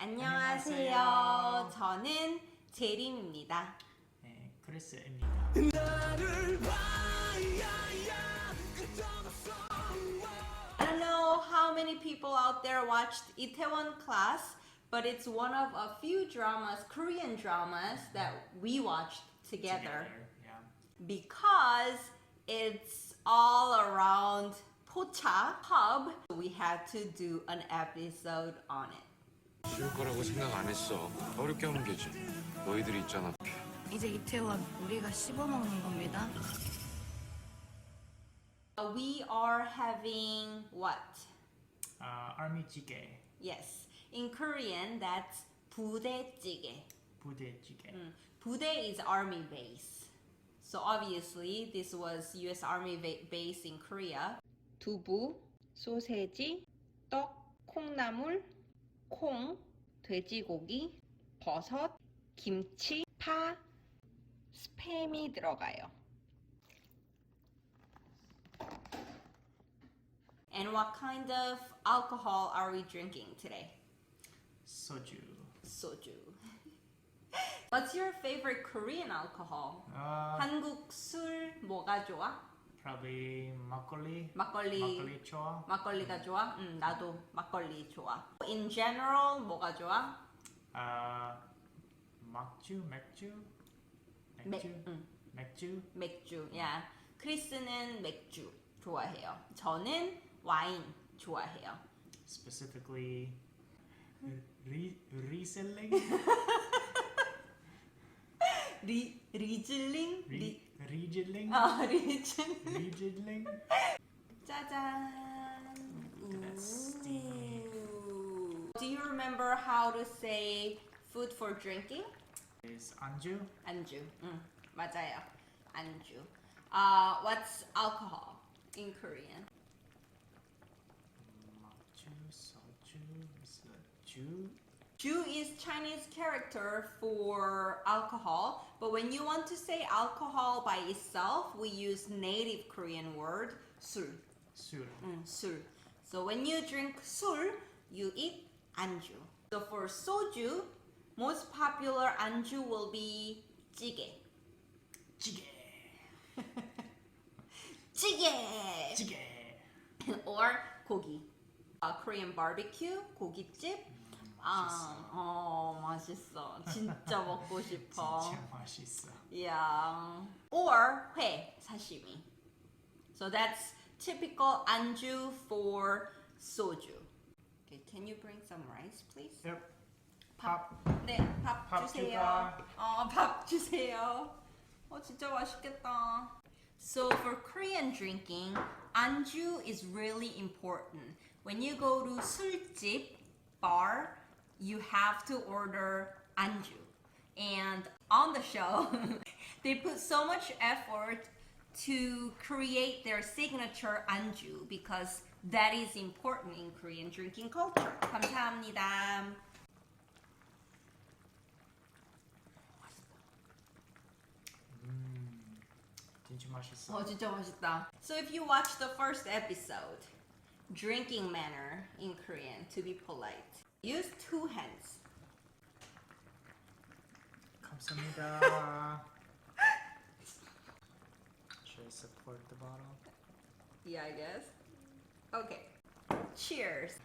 안녕하세요. 저는 제림입니다. 네, 크리스입니다. I don't know how many people out there watched Itaewon Class, but it's one of a few dramas, Korean dramas, that we watched together. Yeah. Because it's all around Pocha pub, we had to do an episode on it. 쉬울 거라고 생각 안 했어. 어렵게 하면 되지. 너희들이 있잖아. 이제 이태원 우리가 씹어먹는 겁니다. We are having what? army-jjigae. Yes. In Korean, that's budae-jjigae. budae-jjigae. Budae is army base. So obviously, this was US Army base in Korea. 두부, 소세지, 떡, 콩나물, 콩, 돼지고기, 버섯, 김치, 파, 스팸이 들어가요. And what kind of alcohol are we drinking today? Soju. Soju. What's your favorite Korean alcohol? 한국 술 뭐가 좋아? Probably makgeolli. 막걸리. makgeolli 좋아. 막걸리가 좋아? 나도 막걸리 좋아. In general 뭐가 좋아? 맥주. 맥주. Yeah. 크리스는 맥주 좋아해요. 저는 와인 좋아해요. Specifically, Riesling. 리즐링? Riesling. 리즐링. 짜잔. Look at that steam. Do you remember how to say food for drinking? Is anju. 안주. 맞아요. 안주. What's alcohol in Korean? Makju, soju, soju. Ju is Chinese character for alcohol, but when you want to say alcohol by itself, we use native Korean word 술. Sur. 술. So when you drink 술, you eat 안주. So for soju, most popular 안주 will be 찌개. 찌개. Or 고기. Korean barbecue, 고깃집. 맛있어. 진짜 먹고 싶어. 진짜 맛있어. Yeah. Or 회, sashimi. So that's typical anju for soju. Okay, can you bring some rice, please? Yep. 밥. 네, 밥 밥 주세요. 밥 주세요. 진짜 맛있겠다. So for Korean drinking, anju is really important. When you go to 술집, bar, you have to order anju. And on the show, they put so much effort to create their signature anju because that is important in Korean drinking culture. 감사합니다. 진짜 맛있어. 진짜 맛있다. So if you watch the first episode, drinking manner in Korean to be polite. Use two hands. 감사합니다. Should I support the bottle? Yeah, I guess. Okay. Cheers.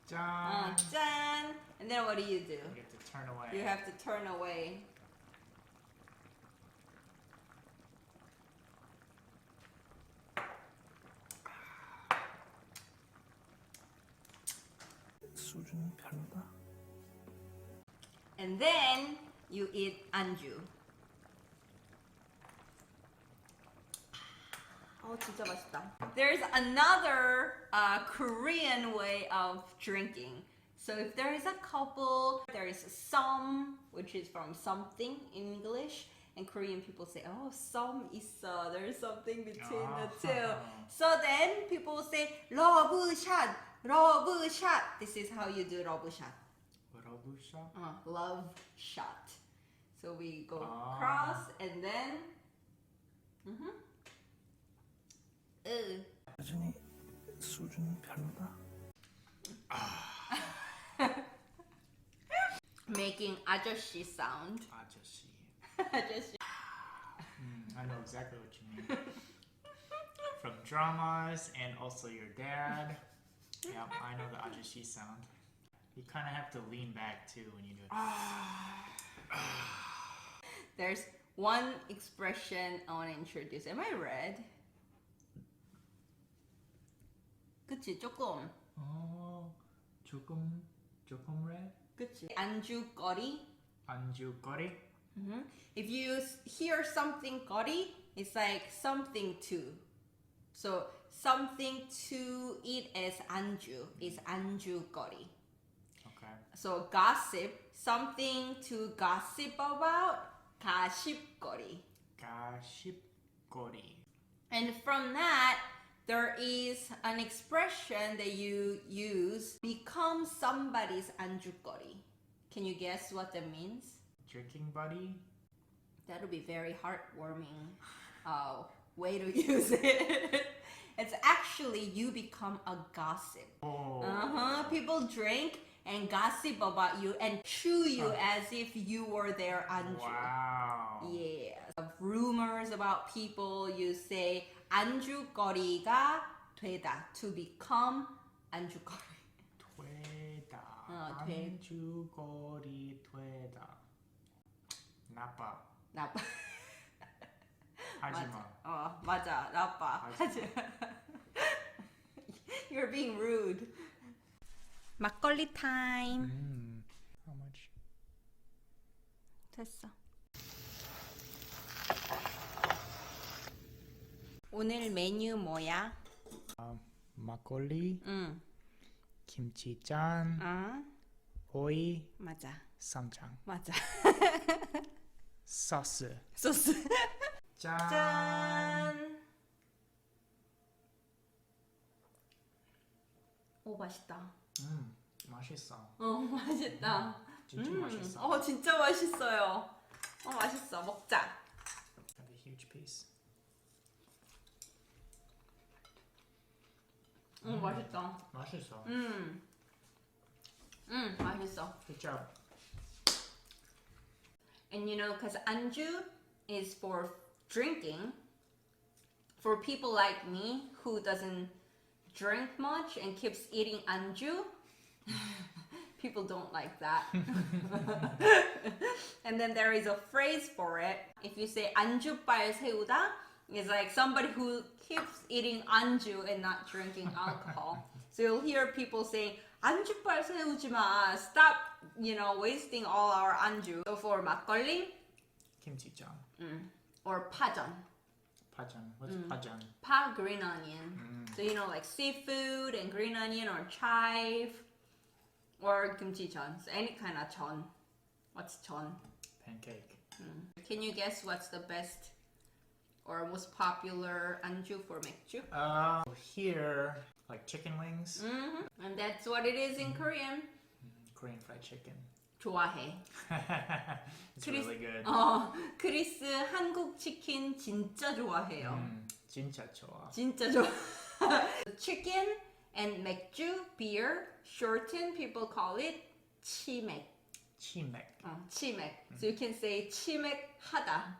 짠. 짠. And then what do? You get to turn away. You have to turn away. 수준 별로다. And then you eat anju. 진짜 맛있다. There's another Korean way of drinking. So if there is a couple, there is some, which is from something in English, and Korean people say, some 있어. There's something between the two. So then people will say, 러브샷. This is how you do 러브샷. Love shot. So we go cross and then 여전히 수준 별로다. making 아저씨 sound. 아저씨. 아저씨. I know exactly what you mean. From dramas and also your dad. Yep, I know the ajashi sound. You kind of have to lean back too when you do it. There's one expression I want to introduce. Am I red? 그치, 조금. Oh, 조금 red. 그치. 안주거리. 안주거리. If you hear something 거리, it's like something to. So something to eat as 안주 is 안주거리. Okay. So gossip, something to gossip about, 가십거리. 가십거리. And from that, there is an expression that you use, become somebody's 안주거리. Can you guess what that means? Drinking buddy. That would be very heartwarming way to use it. It's actually you become a gossip. Oh. People drink and gossip about you and chew you as if you were their 안주. Wow. Yeah. Rumors about people, you say 안주거리가 되다. To become 안주거리. 되다. 돼. 안주거리 되다. 나빠. 나빠. 하지마. 맞아. 나빠. 하지마. You're being rude. 막걸리 타임. How much? 됐어. 오늘 메뉴 뭐야? 막걸리, 응. 김치전, 아, 오이, 맞아. 쌈장, 맞아. 소스. 소스. 짠. 짠. 오, 맛있다. 맛있어. 맛있다. 진짜 맛있어. 진짜 맛있어요. 맛있어. 먹자. Have a huge piece. 맛있다. 맛있어. 맛있어. Good job. And you know, because anju is for drinking. For people like me who doesn't drink much and keeps eating anju, people don't like that. And then there is a phrase for it. If you say 안주빨 세우다, it's like somebody who keeps eating anju and not drinking alcohol. So you'll hear people saying, 안주빨 세우지 마. Stop, wasting all our anju. So for 막걸리, 김치전. or 파전. 파전. What's 파전? Pa, green onion. So like seafood and green onion or chive or kimchi-jeon. So any kind of jeon. What's jeon? Pancake. Can you guess what's the best or most popular anju for 맥주? Here, like chicken wings. And that's what it is in Korean. Korean fried chicken. 좋아해. It's really good. 크리스 한국 치킨 진짜 좋아해요. 진짜 좋아. 진짜 좋아. Chicken and 맥주, beer, shorten, people call it 치맥. 치맥. 치맥. So you can say 치맥하다.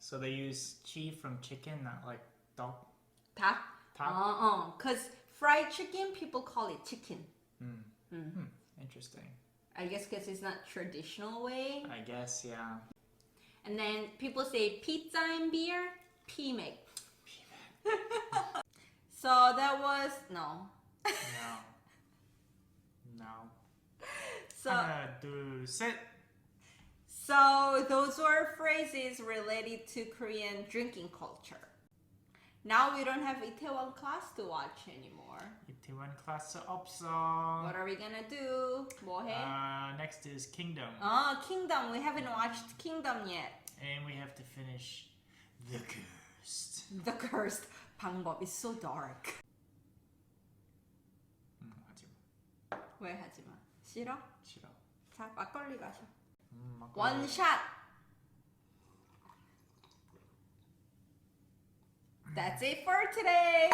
So they use chi from chicken, not like dog. 닭? 닭? Because fried chicken, people call it chicken. Interesting. I guess because it's not traditional way. I guess, yeah. And then people say pizza and beer, 피맥. So that was, no. No. So, 하나, 둘, 셋. so those were phrases related to Korean drinking culture. Now we don't have Itaewon Class to watch anymore. Itaewon Class 없어. What are we gonna do? 뭐 해? Next is Kingdom. Kingdom. We haven't watched Kingdom yet. And we have to finish The Cursed. The Cursed. 방법 is so dark. 하지마. 왜 하지마? 싫어? 싫어. 자, 막걸리 마셔. 막걸리. One shot. That's it for today.